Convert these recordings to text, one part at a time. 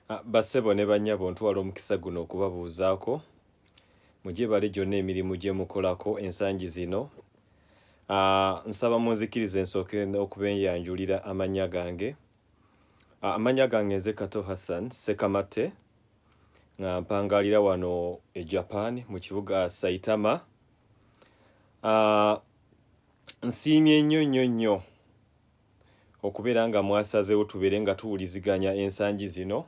Bassebo ne bannyabo ntwala omukisa guno okubabuuzaako mujje bale gyonna emirimu gye mukolako ensangi zino. Nsaba munzikirize nsooke okuba enyanjulira amannya gange. Amannya gange nze Kato Hassan Sekamate nga mpangalira wano e Japan mu kibuga Saitama. Nsiimye nnyo okubeera nga mwasazeewo tubeere nga tuwuliziganya ensangi zino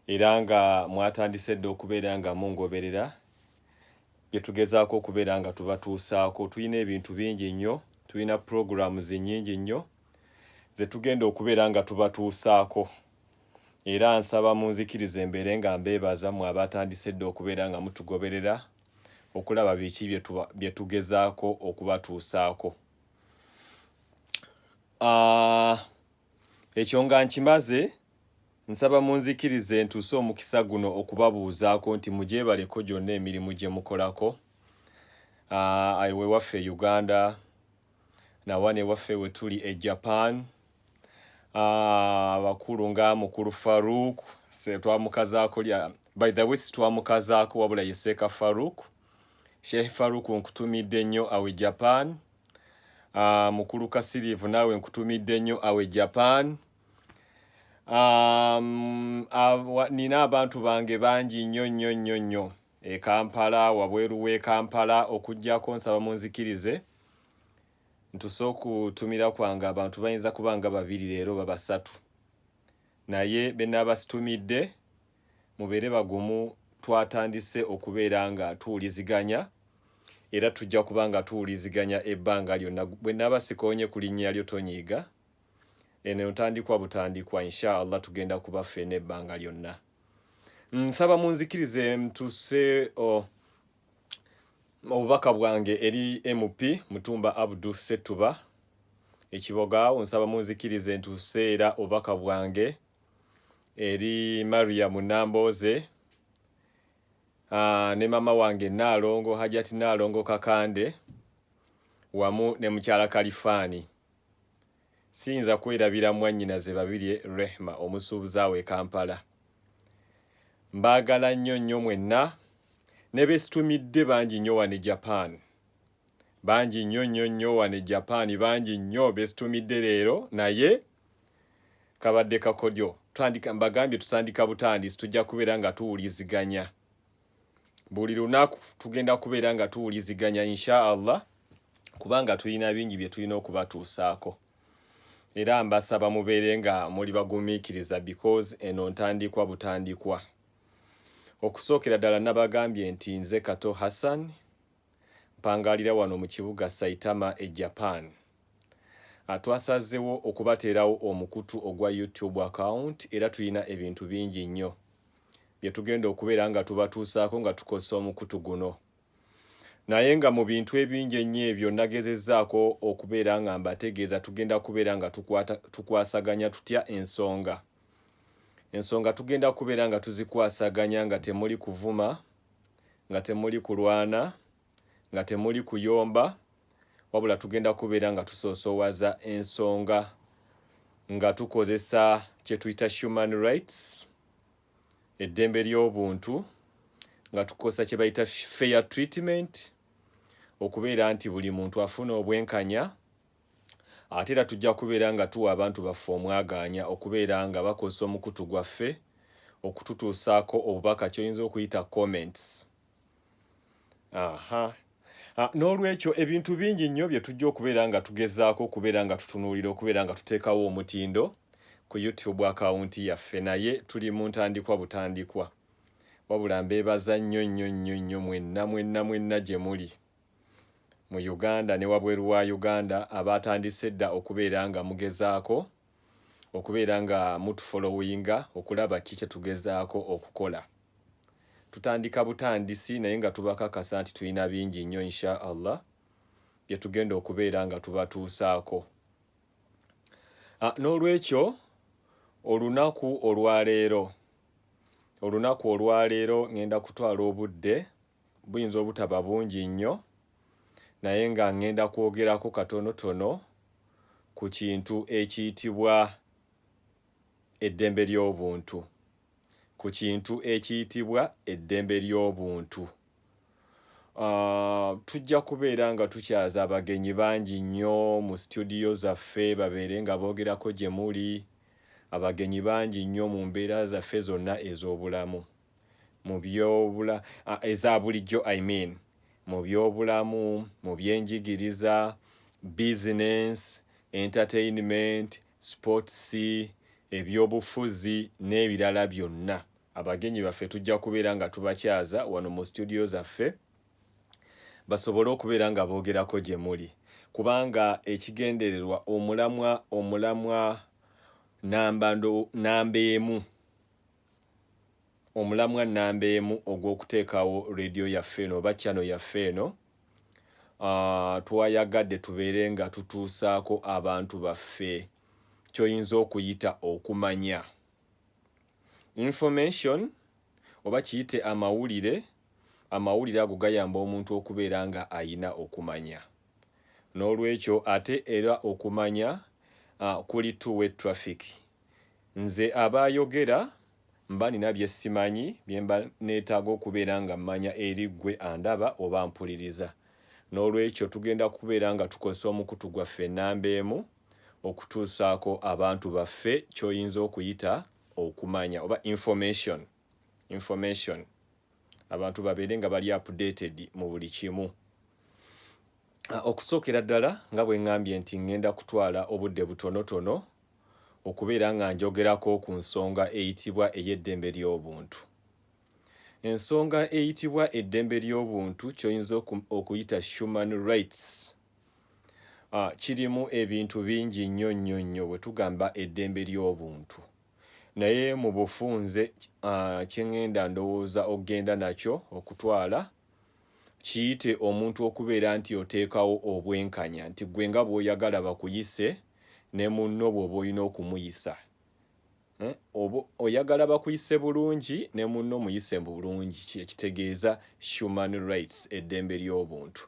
era nga mwatandise dda okubeera nga mungoberera bye tugezaako okubeera nga tubatuusaako. Tulina ebintu bingi nnyo, tulina programs nnyingi nnyo ze tugenda okubeera nga tubatuusaako, era nsaba munzikirize mbeere nga mbeebaza mmwe abatandise dda okubeera nga mutugoberera okulaba biki bye tugezaako okubatuusaako. Ekyo nga nkimaze, nsaba munzikirize ntuuse omukisa guno okubabuuzaako nti mugyebaleko gyonna emirimu gye mukolako. We waffe Uganda, nawa ne waffe we tuli e Japan. Abakulu nga mukulu Farouk twamukazaako by the way twamukazaako wabula ye Seeka Farouk. Sheikh Farouk nkutumidde nnyo awe Japan. Mukulu Kasirivu naawe nkutumidde nnyo awe Japan. Nina abantu bange bangi nnyo e Kampala, wabweru w'e Kampala okuggyako nsaba munzikirize ntuse okutumira kwange abantu bayinza kuba nga 2 leero baba 3, naye be nnaabasitumidde mubeere bagumu. Twatandise okubeera nga tuwuliziganya era tujja kuba nga tuwuliziganya ebbanga lyonna. Bwe nnaabasikoonye ku linnya lyo tonyiiga, eno ntandikwa butandikwa inshallah tugenda kuba ffenna ebbanga lyonna. Nsaba munzikirize ntuse obubaka bwange eri MP Mutumba Abdul Setuba ekiboga. Nsaba munzikirize ntuse era obubaka bwange eri Mariam Namboze ne mama wange Naalongo Hajati Naalongo Kakande wamu ne mukyala Kalifani. Siyinza kwerabira mwannyinaze babiri Rehma omusuubuzi awo e Kampala. Mbaagala nnyo mwenna ne beesitumidde bangi nnyo wane Japan. Bangi nnyo wane Japan, bangi nnyo beesitumidde leero, naye kabadde kakodyo. Mbagambye tutandika butandisi tujja kubeera nga tuwuliziganya. Buli lunaku tugenda kubeera nga tuwuliziganya inshallah kubanga tulina bingi bye tulina okubatuusaako. Era mbasaba mubeere nga muli bagumiikiriza because eno ntandikwa butandikwa. Okusookera ddala nabagambye nti nze Kato Hassan mpangalira wano mu kibuga Saitama e Japan. Twasazeewo okubateerawo omukutu ogwa YouTube account era tulina ebintu bingi nnyo bye tugenda okubeera nga tubatuusaako nga tukozesa omukutu guno. Naye nga mu bintu ebingi ennyo ebyo nagezezzaako okubeera nga mbategeeza tugenda kubeera nga tukwasaganya tutya ensonga. Ensonga tugenda kubeera nga tuzikwasaganya nga temuli kuvuma, nga temuli kulwana, nga temuli kuyomba, wabula tugenda kubeera nga tusoosoowaza ensonga nga tukozesa kye tuyita human rights, eddembe ly'obuntu, nga tukozesa kye bayita fair treatment, okubeera nti buli muntu afuna obwenkanya. Ate era tujja kubeera nga tuwa abantu baffe omwagaanya okubeera nga bakozesa omukutu gwaffe okututuusaako obubaka ky'oyinza okuyita comments. N'olwekyo ebintu bingi nnyo bye tujja okubeera nga tugezaako okubeera nga tutunuulira okubeera nga tuteekawo omutindo ku YouTube account yaffe, naye tuli mu ntandikwa butandikwa. Wabula mbeebaza nnyo mwenna gye muli mu Uganda ne wabweru wa Uganda abatandise dda okubeera nga mugezaako okubeera nga mutufollowinga okulaba ki kye tugezaako okukola. Tutandika butandisi naye nga tubakakasa nti tulina bingi nnyo inshallah bye tugenda okubeera nga tubatuusaako. N'olwekyo olunaku olwaleero ngenda kutwala obudde, buyinza obutaba bungi nnyo, naye nga ngenda kwogerako katonotono ku kintu ekiyitibwa eddembe ly'obuntu. ku kintu ekiyitibwa eddembe ly'obuntu. Tujja kubeera nga tukyaza abagenyi bangi nnyo mu studio zaffe babeere nga boogerako gye muli, abagenyi bangi nnyo mu mbeera zaffe zonna ez'obulamu, eza bulijjo mu byobulamu, mu byenjigiriza, business, entertainment, sports, ebyobufuzi n'ebirala byonna. Abagenyi baffe tujja kubeera nga tubakyaza wano mu studio zaffe basobole okubeera nga boogerako gye muli, kubanga ekigendererwa omulamwa namba emu ogw'okuteekawo radio yaffe eno oba channel yaffe eno, twayagadde tubeere nga tutuusaako abantu baffe ky'oyinza okuyita okumanya information oba kiyite amawulire ago gayamba omuntu okubeera nga ayina okumanya. N'olwekyo ate era okumanya kuli two-way traffic. Nze abayogera mba nina bye simanyi bye mba neetaaga okubeera nga mmanya eri ggwe andaba oba mpuliriza. N'olwekyo tugenda kubeera nga tukozesa omukutu gwaffe nnamba emu okutuusaako abantu baffe ky'oyinza okuyita okumanya oba information. Abantu babeere nga bali updated mu buli kimu. Okusookera ddala nga bwe ŋŋambye nti ŋŋenda kutwala obudde butonotono okubeera nga njogerako ku nsonga eyitibwa ey'eddembe ly'obuntu. Ensonga eyitibwa eddembe ly'obuntu ky'oyinza okuyita human rights. Kirimu ebintu bingi nnyo bwe tugamba eddembe ly'obuntu. Naye mu bufunze kye ŋŋenda ndowooza okugenda nakyo okutwala kiyite omuntu okubeera nti oteekawo obwenkanya nti gwe nga bw'oyagala bakuyise ne munno bw'oba olina okumuyisa. Oyagala bakuyise bulungi ne munno muyise bulungi, ekitegeeza human rights, eddembe ly'obuntu.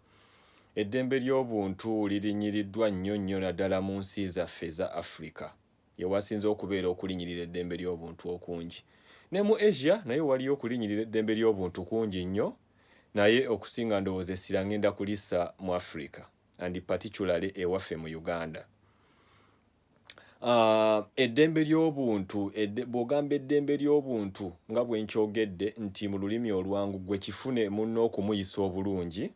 Eddembe ly'obuntu lirinyiriddwa nnyo naddala mu nsi zaffe za Africa. Yewasinze okubeera okulinyirira eddembe ly'obuntu okungi. Ne mu Asia naye waliyo okulinyirira eddembe ly'obuntu kungi nnyo, naye okusinga ndowooza essira ngenda kulissa mu Africa and particularly ewaffe mu Uganda. Eddembe ly'obuntu, bw'ogamba eddembe ly'obuntu nga bwe nkyogedde nti mu lulimi olwangu gwe kifune munno okumuyisa obulungi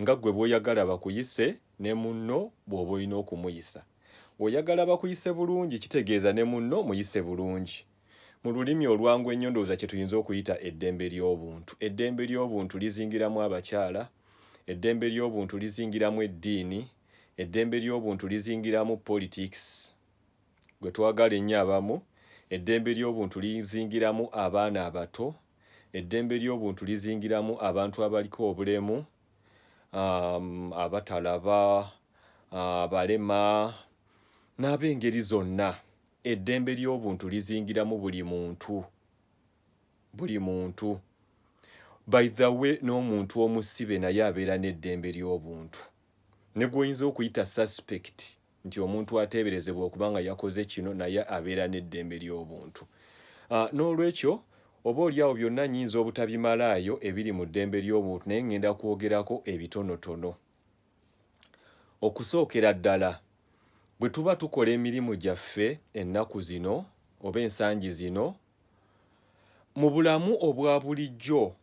nga gwe bw'oyagala bakuyise ne munno bw'oba olina okumuyisa. Bw'oyagala bakuyise bulungi kitegeeza ne munno muyise bulungi. Mu lulimi olwangu ennyo ndowooza kye tuyinza okuyita eddembe ly'obuntu. Eddembe ly'obuntu lizingiramu abakyala, eddembe ly'obuntu lizingiramu eddiini, eddembe ly'obuntu lizingiramu politics gwe twagala ennyo abamu, eddembe ly'obuntu lizingiramu abaana abato, eddembe ly'obuntu lizingiramu abantu abaliko obulemu, abatalaba, abalema n'ab'engeri zonna. Eddembe ly'obuntu lizingiramu buli muntu. By the way, n'omuntu omusibe naye abeera n'eddembe ly'obuntu. Ne gw'oyinza okuyita suspect nti omuntu ateeberezebwa okuba nga yakoze kino naye abeera n'eddembe ly'obuntu. N'olwekyo oba oliawo byonna nnyinza obutabimalaayo ebiri mu ddembe ly'obuntu naye ŋŋenda kwogerako ebitonotono. Okusookera ddala bwe tuba tukola emirimu gyaffe ennaku zino oba ensangi zino, mu bulamu obwa bulijjo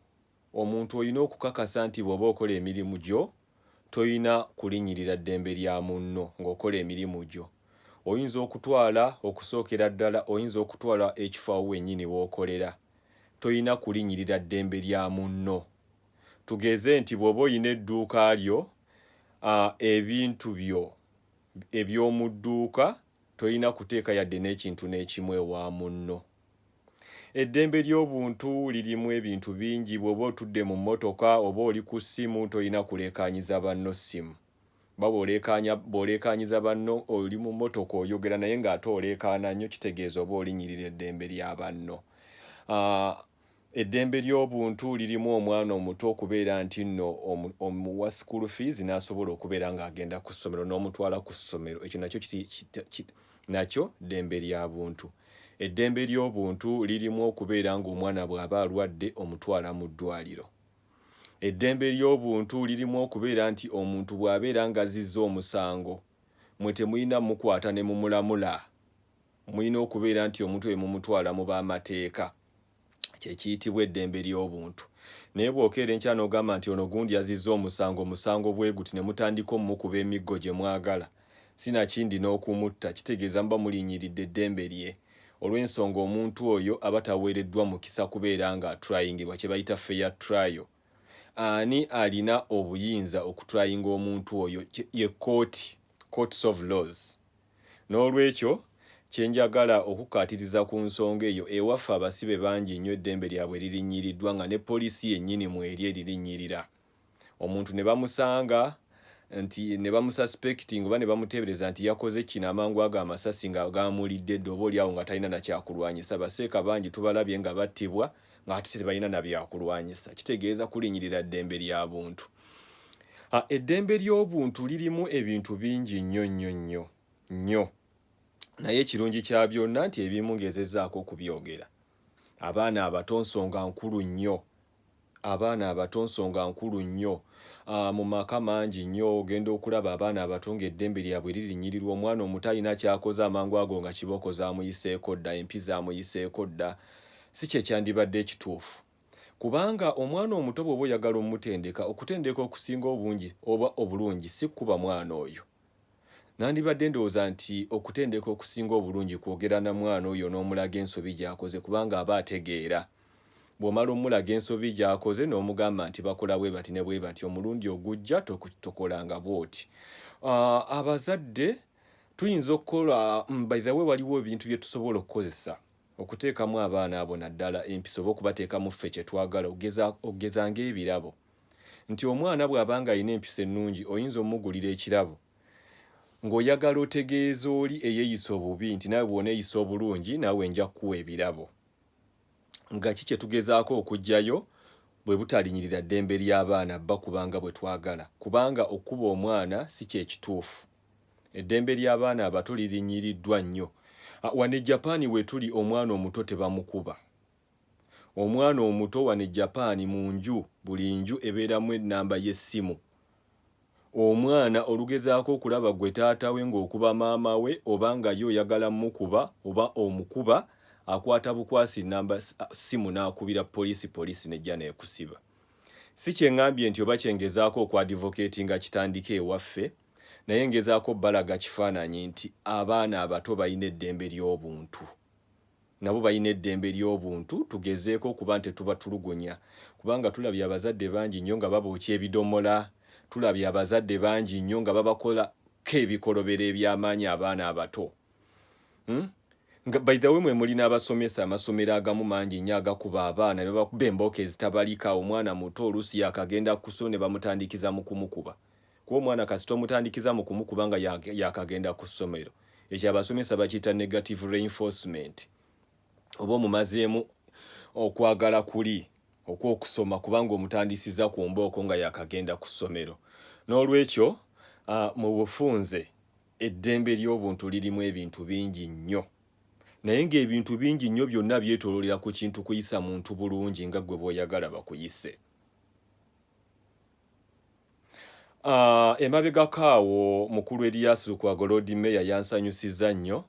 omuntu olina okukakasa nti bw'oba okola emirimu gyo toyina kulinyirira ddembe lya munno ng'okola emirimu gyo. Oyinza okusookera ddala oyinza okutwala ekifo awo wennyini w'okolera. Toyina kulinyirira ddembe lya munno. Tugeze nti bw'oba olina edduuka lyo, ebintu byo eby'omu dduuka toyina kuteeka yadde n'ekintu n'ekimu ewa munno. Eddembe ly'obuntu lirimu ebintu bingi. Bw'oba otudde mu mmotoka oba oli ku ssimu toyina kuleekaanyiza banno ssimu. Bw'oleekaanyiza banno oli mu mmotoka oyogera naye ng'ate oleekaana nnyo kitegeeza oba olinyirira eddembe lya banno. Eddembe ly'obuntu lirimu omwana omuto okubeera nti nno omuwa school fees n'asobola okubeera ng'agenda ku ssomero n'omutwala ku ssomero. Ekyo nakyo ddembe lya buntu. eddembe ly'obuntu lirimu okubeera ng'omwana bw'aba alwadde omutwala mu ddwaliro. Eddembe ly'obuntu lirimu okubeera nti omuntu bw'abeera ng'azizza omusango mwe temulina mukwata ne mumulamula, mulina okubeera nti omuntu oyo mumutwala mu b'amateeka, kye kiyitibwa eddembe ly'obuntu. Naye bw'okeera enkya n'ogamba nti ono gundi azizza omusango bwe guti ne mutandika omukuba emiggo gye mwagala, sinakindi n'okumutta, kitegeeza muba mulinnyiridde eddembe lye. Olw'ensonga omuntu oyo aba taweereddwa mukisa kubeera nga atrayingibwa, kye bayita fair trial. Ani alina obuyinza okutrayinga omuntu oyo? Ye kooti, courts of laws. N'olwekyo kyenjagala okukaatiriza ku nsonga eyo, ewaffe abasibe bangi nnyo eddembe lyabwe lirinnyiridwa nga ne poliisi yennyini mweri eririnnyirira. Omuntu ne bamusanga nti ne bamususpecting oba ne bamuteebereza nti yakoze kino amangu ago amasasi nga gaamulidde edda oba oliawo nga talina na kyakulwanyisa. Baseeka bangi tubalabye nga battibwa nga ate tebalina na byakulwanyisa. Kitegeeza kulinnyirira ddembe lya buntu. Eddembe ly'obuntu lirimu ebintu bingi nnyo. Naye ekirungi kya byonna nti ebimu ngezezzaako okubyogera. Abaana abato nsonga nkulu nnyo. Mu maka mangi nnyo ogenda okulaba abaana abato ng'eddembe lyabwe lirinnyirirwa. Omwana omuto alina kyakoze amangu ago nga kiboko zaamuyiseeko dda, empi zaamuyiseeko dda. Si kye kyandibadde ekituufu. Kubanga omwana omuto bw'oba oyagala omutendeka, okutendeka okusinga obungi oba obulungi si kuba mwana oyo. Nandibadde ndowooza nti okutendeka okusinga obulungi kwogera na mwana oyo n'omulaga ensobi gy'akoze, kubanga aba ategeera. Bw'omala omulaga ensobi gy'akoze n'omugamba nti bakola bwe bati ne bwe bati, omulundi ogujja tokolanga bw'oti. Abazadde tuyinza okukola, by the way, waliwo ebintu bye tusobola okukozesa okuteekamu abaana abo naddala empisa oba okubateeka mu ffe kye twagala, ogeza ng'ebirabo. Nti omwana bw'aba nga alina empisa ennungi oyinza omugulira ekirabo ng'oyagala otegeeza oli eyeeyisa obubi nti naawe bw'oneeyisa obulungi naawe nja kukuwa ebirabo. Nga ki kye tugezaako okuggyayo? Bwe butalinnyirira ddembe ly'abaana bakubanga bwe twagala, kubanga okuba omwana si kye kituufu. Eddembe ly'abaana abato lirinnyiiriddwa nnyo. Wano e Japan we tuli omwana omuto tebamukuba. Omwana omuto wano e Japan mu nju, buli nju ebeeramu ennamba y'essimu. Omwana olugezaako okulaba gwe taata we ng'okuba maama we, oba nga yo oyagala mukuba oba omukuba, akwata bukwasi namba ssimu n'akubira poliisi nejja n'ekusiba. Si kye ngambye nti oba kyengezaako okwadvocatinga kitandike ewaffe, naye ngezaako balaga kifaananyi nti abaana abato balina eddembe ly'obuntu. Nabo balina eddembe ly'obuntu, tugezeeko okuba nti tubatulugunya. Kubanga tulabye abazadde bangi nnyo nga babookya ebidomola, tulabye abazadde bangi nnyo nga babakolako ebikolobero eby'amaanyi abaana abato. By the way, mwe mulina abasomesa, amasomero agamu mangi nnyo agakuba abaana ne bakuba embooko ezitabalika. Omwana muto oluusi yakagenda ku ssomero ne bamutandikiza mu kumukuba. Kuba omwana kasita omutandikiza mu kumukuba nga yakagenda ku ssomero, ekyo abasomesa bakiyita negative reinforcement, oba omumazeemu okwagala kuli okw'okusoma kubanga omutandisiza ku mbooko nga yakagenda ku ssomero. N'olwekyo mu bufunze eddembe ly'obuntu lirimu ebintu bingi nnyo, naye ng'ebintu bingi nnyo byonna byetooloolera ku kintu kuyisa muntu bulungi nga ggwe bw'oyagala bakuyise. Emabegako awo mukulu Erias Lukwago Lord Mayor yansanyusizza nnyo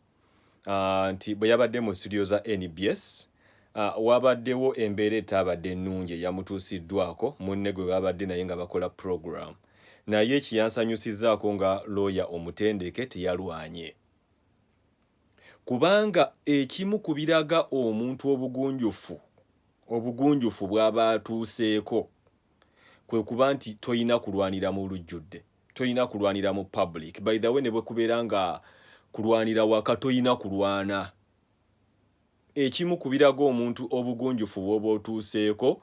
nti bwe yabadde mu studio za NBS wabaddewo embeera etabadde ennungi eyamutuusiddwako munne gwe babadde naye nga bakola program. Naye kiyansanyusizzaako nga lawyer omutendeke teyalwanye. Kubanga ekimu ku biraga omuntu obugunjufu bw'aba atuuseeko kwe kuba nti toyina kulwanira mu lujjudde, toyina kulwanira mu public. By the way, ne bwe kubeera nga kulwanira waka toyina kulwana. Ekimu ku biraga omuntu obugunjufu bw'oba otuuseeko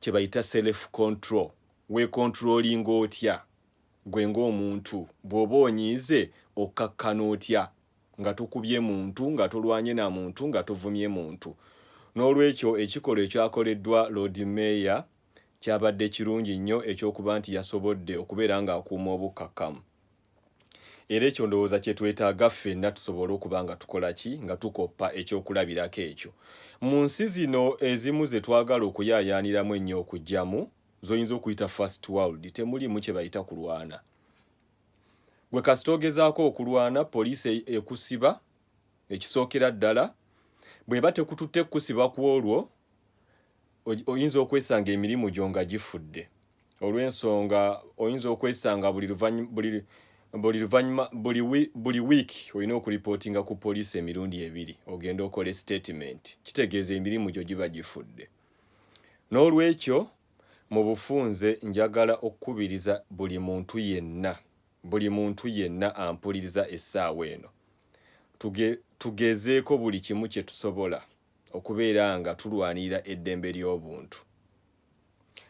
kye bayita self control. Weekontrolinga otya gwe ng'omuntu, bw'oba onyiize okkakkana otya nga tukubye muntu, nga tolwanye na muntu, nga tuvumye muntu. N'olwekyo ekikolwa ekyakoleddwa Lord Mayor kyabadde kirungi nnyo, ekyokuba nti yasobodde okubeera ng'akuuma obukkakkamu. era ekyo ndowooza kye twetaaga ffenna tusobole okuba nga tukola ki nga tukoppa ekyokulabirako ekyo. Mu nsi zino ezimu ze twagala okuyaayaaniramu ennyo okugyamu z'oyinza okuyita first world temulimu kye bayita kulwana. Gwe kasita ogezaako okulwana poliisi ekusiba ekisookera ddala bw'eba tekututte kusiba ku olwo oyinza okwesanga emirimu gyo nga gifudde olw'ensonga oyinza okwesanga buli wiiki olina okuripootinga ku poliisi emirundi 2 ogenda okole statement kitegeeza emirimu gyo giba gifudde. N'olwekyo mu bufunze njagala okukubiriza buli muntu yenna ampuliriza essaawa eno tugezeeko buli kimu kye tusobola okubeera nga tulwanirira eddembe ly'obuntu.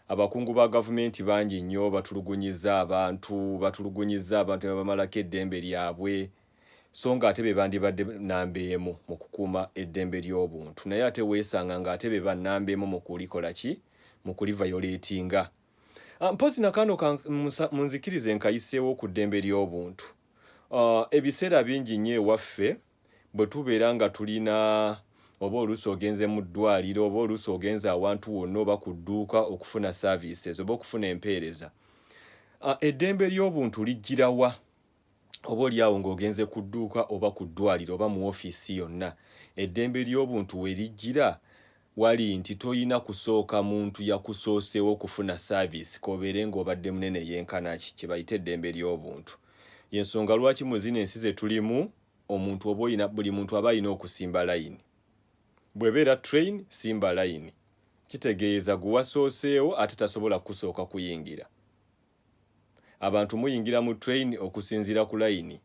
Abakungu ba gavumenti bangi nnyo batulugunyiza abantu babamalako eddembe lyabwe so nga ate be bandibadde nambeemu mu kukuuma eddembe ly'obuntu naye ate weesanga nga ate be bannambeemu mu kulikola ki mu kulivayolatinga. Mpozi nakano munzikirize nkayiseewo ku ddembe ly'obuntu. Ebiseera bingi nnyo ewaffe bwe tubeera nga tulina oba oluusi ogenze mu ddwaliro oba oluusi ogenze awantu wonna oba ku dduuka okufuna services oba okufuna empeereza. Eddembe ly'obuntu lijjirawa oba oliawo ng'ogenze ku dduuka oba ku ddwaliro oba mu ofiisi yonna. Eddembe ly'obuntu we lijjira wali nti toyina kusooka muntu yakusoosewo okufuna service kobeere ng'obadde munene yenkanaki kye bayita eddembe ly'obuntu. Yensonga lwaki mu zino ensi ze tulimu omuntu oba oyina buli muntu aba alina okusimba layini. Bw'ebeera train simba layini kitegeeza gwe wasooseewo ate tasobola kusooka kuyingira. Abantu muyingira mu train okusinziira ku layini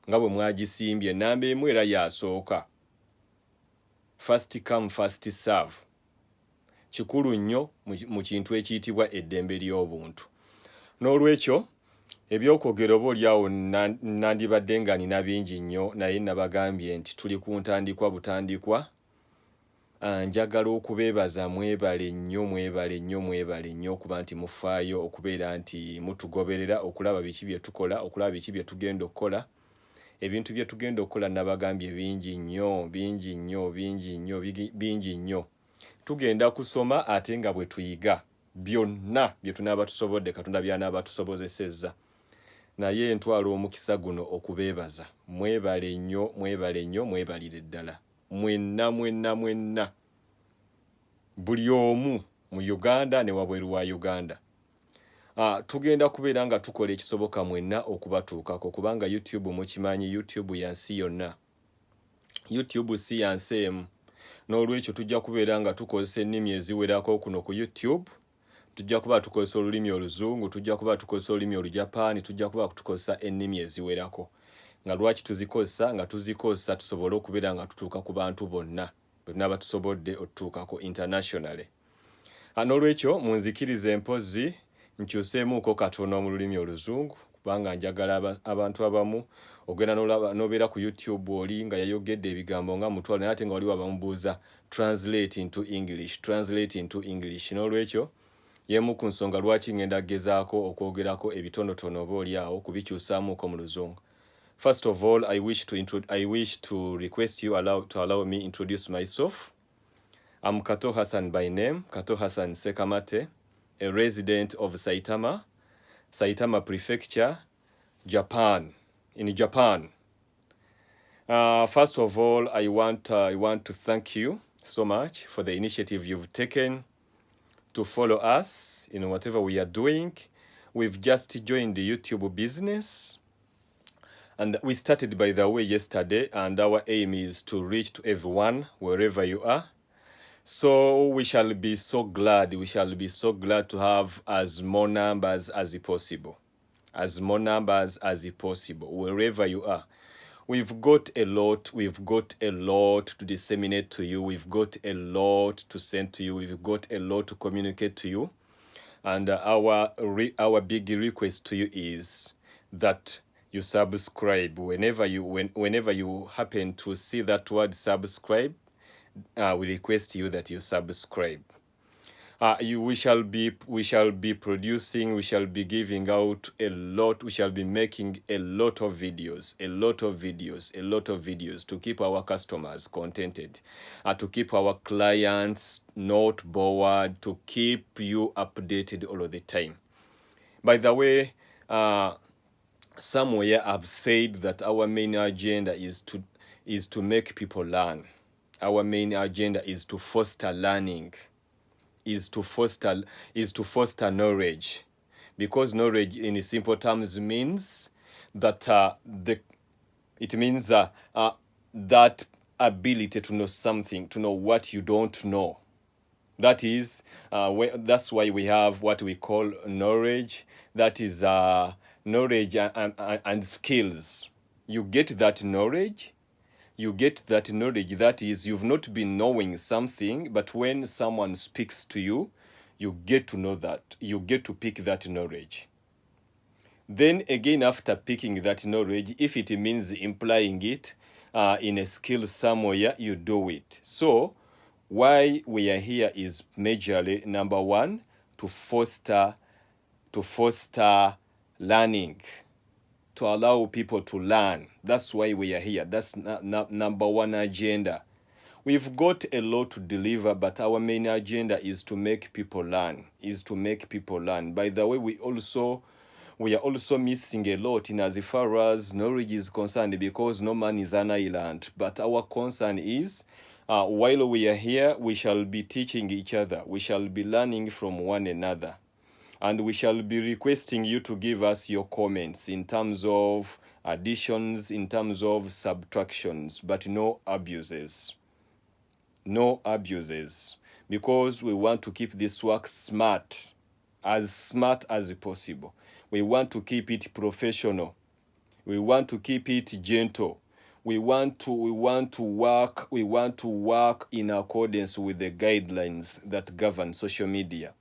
nga bwe mwagisimbye namba emu era yasooka. First come first serve kikulu nnyo mu kintu ekiyitibwa eddembe ly'obuntu. N'olwekyo ebyokwogera oba oliawo nandibadde nga nina bingi nnyo naye nabagambye nti tuli ku ntandikwa butandikwa. Njagala okubeebaza mwebale nnyo okuba nti mufaayo okubeera nti mutugoberera okulaba biki bye tukola okulaba biki bye tugenda okukola. Ebintu bye tugenda okukola nabagambye bingi nnyo. Tugenda kusoma ate nga bwe tuyiga byonna bye tunaaba tusobodde Katonda by'anaaba tusobozesezza. Naye ntwala omukisa guno okubeebaza mwebale nnyo mwebalire ddala mwenna buli omu mu Uganda ne wabweru wa Uganda. Tugenda kubeera nga tukola ekisoboka mwenna okubatuukako kubanga YouTube mukimanyi YouTube yansi yonna. YouTube si yansi emu. N'olwekyo tujja kubeera nga tukozesa ennimi eziwerako kuno ku YouTube. Tujja kuba tukozesa olulimi Oluzungu, tujja kuba tukozesa olulimi Olujapaani, tujja kuba tukozesa ennimi eziwerako. Nga lwaki tuzikozesa nga tuzikozesa tusobole okubeera nga tutuuka ku bantu bonna bwe tunaaba tusobodde okutuukako internationally. N'olwekyo munzikirize mpozi nkyuseemuuko katono mu lulimi Oluzungu kubanga njagala abantu abamu ogenda n'obeera ku YouTube oli nga yayogedde ebigambo nga mutwalo naye ate nga waliwo abamubuuza translate into English. N'olwekyo yemu ku nsonga lwaki ngenda gezaako okwogerako ebitonotono oba oliawo kubikyusaamuuko mu Luzungu. First of all, I wish to request you to allow me introduce myself. I'm Kato Hassan by name, Kato Hassan Sekamate, a resident of Saitama Prefecture, Japan. First of all, I want to thank you so much for the initiative you've taken to follow us in whatever we are doing. We've just joined the YouTube business. And we started, by the way, yesterday, and our aim is to reach to everyone, wherever you are. So we shall be so glad to have as more numbers as possible, wherever you are. We've got a lot to disseminate to you. We've got a lot to send to you. We've got a lot to communicate to you. And our big request to you is that you subscribe. Whenever you happen to see that word subscribe, we request you that you subscribe. we shall be producing, we shall be giving out a lot, we shall be making a lot of videos to keep our customers contented, to keep our clients not bored, to keep you updated all of the time. By the way, somewhere I've said that our main agenda is to make people learn. Our main agenda is to foster learning, is to foster knowledge, because knowledge in simple terms means that that ability to know something, to know what you don't know. That is, that's why we have what we call knowledge. That is knowledge and skills. You get that knowledge. That is, you've not been knowing something, but when someone speaks to you, you get to know that. You get to pick that knowledge. Then again, after picking that knowledge, if it means implying it in a skill somewhere, you do it. So why we are here is majorly, number one, to foster learning, to allow people to learn. That's why we are here. That's number one agenda. We've got a lot to deliver, but our main agenda is to make people learn. By the way, we are also missing a lot in as far as knowledge is concerned, because no man is an island. But our concern is, while we are here, we shall be teaching each other. We shall be learning from one another. And we shall be requesting you to give us your comments in terms of additions, in terms of subtractions, but no abuses. No abuses. Because we want to keep this work smart as possible. We want to keep it professional. We want to keep it gentle. We want to work in accordance with the guidelines that govern social media.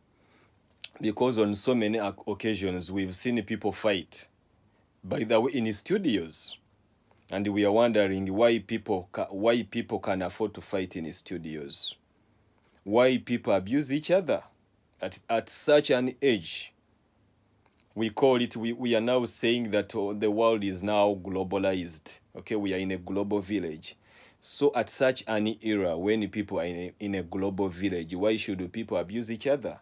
Because on so many occasions we've seen people fight, by the way, in studios, and we are wondering why people can afford to fight in studios, why people abuse each other at such an age. We are now saying that the world is now globalized. Okay, we are in a global village. So at such an era, when people are in a global village, why should people abuse each other?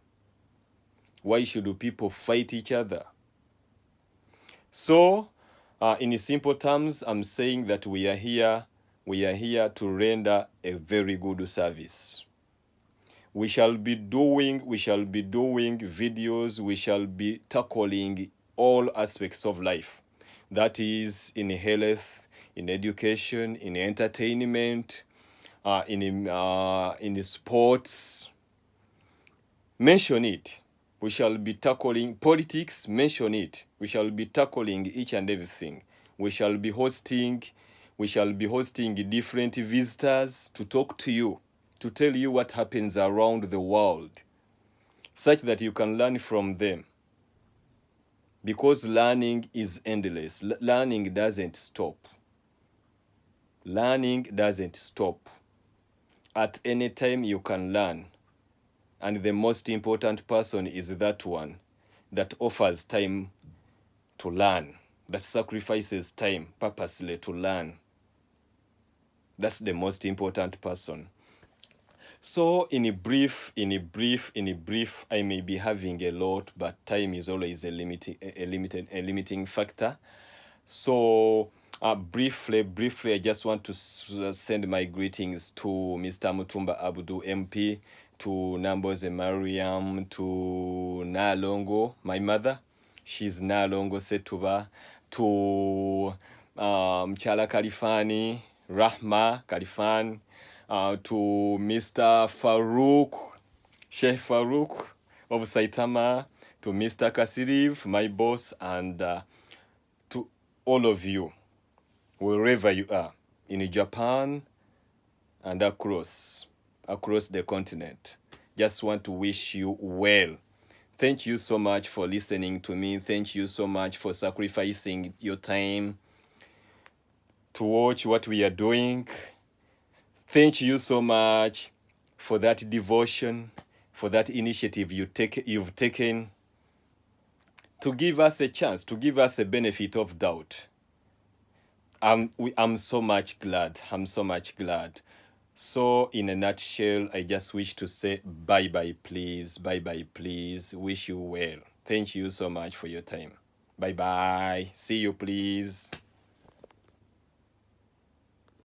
Why should people fight each other? So, in simple terms, I'm saying that we are here to render a very good service. We shall be doing videos, we shall be tackling all aspects of life. That is, in health, in education, in entertainment, in sports. Mention it. We shall be tackling politics, mention it. We shall be tackling each and everything. We shall be hosting different visitors to talk to you, to tell you what happens around the world, such that you can learn from them. Because learning is endless. Learning doesn't stop. Learning doesn't stop. At any time you can learn. And the most important person is that one that offers time to learn, that sacrifices time purposely to learn. That's the most important person. So in a brief, I may be having a lot, but time is always a limiting factor. So briefly, I just want to send my greetings to Mr. Mutumba Abdu MP, to Namboze Mariam, to Nalongo, my mother. She's Nalongo Setuba. To Mchala Kalifani, Rahma Kalifan. To Mr. Farouk, Sheikh Farouk of Saitama. To Mr. Kasiriv, my boss, and to all of you, wherever you are, in Japan and across the continent. Just want to wish you well. Thank you so much for listening to me. Thank you so much for sacrificing your time to watch what we are doing. Thank you so much for that devotion, for that initiative you've taken to give us a chance, to give us a benefit of doubt. I'm so much glad. I'm so much glad. So in a nutshell, I just wish to say bye-bye, please. Bye-bye, please. Wish you well. Thank you so much for your time. Bye-bye. See you, please.